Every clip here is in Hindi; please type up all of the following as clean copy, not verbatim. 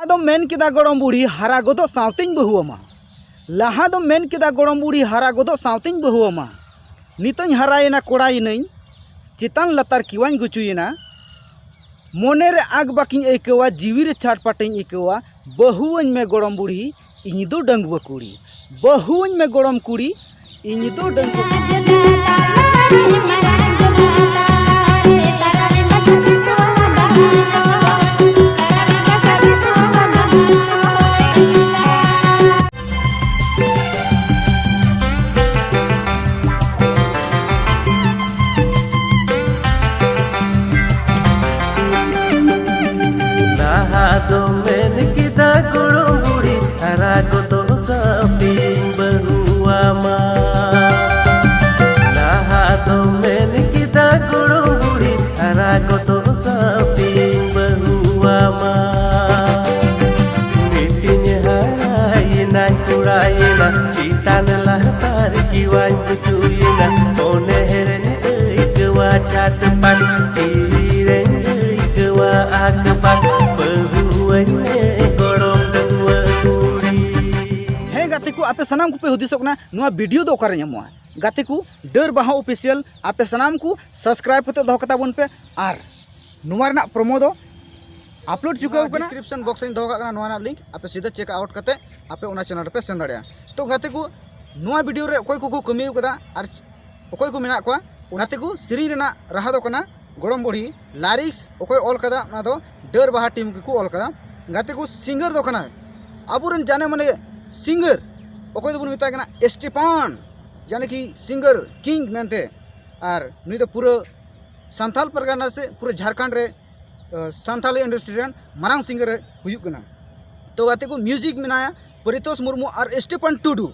दो मेन केदा गड़म बुढ़ी हारा गोदो सावतें बहुआमा। लहा दो मेन केदा गड़म बुढ़ी हारा गोदो सावतें बहुआमा। नितों हारायना कोड़ायिनाई चितान लतार किवाñ गुचुयेना मोने रे आग बाकिñ आइकवा जीवी रे छाटपाटेñ आइकवा बहुआñ में गड़म बुढ़ी इñ दो डंगुआ कुड़ी। बहुआñ में गड़म कुड़ी इñ दो डंगुआ दो मेन किदा गड़म बुढ़ी हारा गोदो सावतें बहुआमा। लाहा दो मेन किदा गड़म बुढ़ी हारा गोदो सावतें बहुआमा। मिटिñ हारायना कुड़ायेना चितान लतार किवाñ गुचुयेना मोने हेरेñ आइकवा छाटपाट जीवी रेñ आइकवा आगबाग गाते को आपे सनाम को पे हुदिसोकना नुआ वीडियो दो ओकारे ᱧᱟᱢᱚᱜᱼᱟ गाते को डर बाहा ऑफिशियल आपे सनाम को सब्सक्राइब करते दो कता बन पे आर नुआ रना प्रोमो दो अपलोड चुका होकना डिस्क्रिप्शन बॉक्स रे दो का नुआ ना लिंक आपे सीधा चेक आउट करते आपे ओना चैनल पे सेन दाड़िया। तो गाते को नुआ वीडियो रे ओकोय को कमी कदा आर ओकोय को मेना को गाते को सिरी रेना रहा दो कना गड़म बुढ़ी लारिक्स ओकोय ऑल कदा ना दो डर बाहा टीम को ऑल कदा। गाते को सिंगर दो कना आबुरन जाने माने सिंगर ओकोय दो बन मिता कना स्टीफान यानी कि सिंगर किंग मेनते आर नुई दो पूरा सांथाल परगना से पूरे झारखंड रे Santhali industry rain Marang singer हुयुक कना। तो गाते को म्यूजिक मेनाया परितोष मुर्मू और स्टीफान टुडू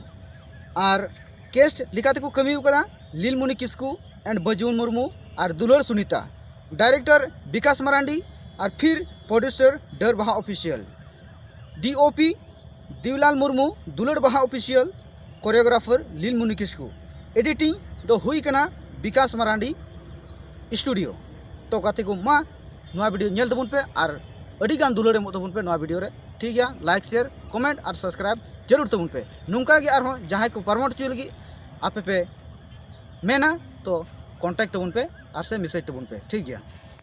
और केस्ट लिखाते को कमी कदा लीलमणि किस्कू एंड बजुन मुर्मू और दुलर सुनीता। डायरेक्टर विकास मरांडी और फिर प्रोड्यूसर डर बाहा ऑफिशियल। डीओपी दिवलाल मुर्मू दुलर बाहा ऑफिशियल। कोरियोग्राफर लीलमणि किस्कू। एडिटिंग दो हुई कना विकास मरांडी स्टूडियो। तो गाते को मा नवा वीडियो नेल तबुन पे और अड़ी गान दुलर एमो तबुन पे नवा वीडियो रे ठीक गया। लाइक शेयर कमेंट और सब्सक्राइब जरूर तबुन पे नुंका गे आरो जहां को प्रमोट चुय लगी आपे पे मेना तो कांटेक्ट तबुन पे और से मैसेज तबुन पे ठीक गया।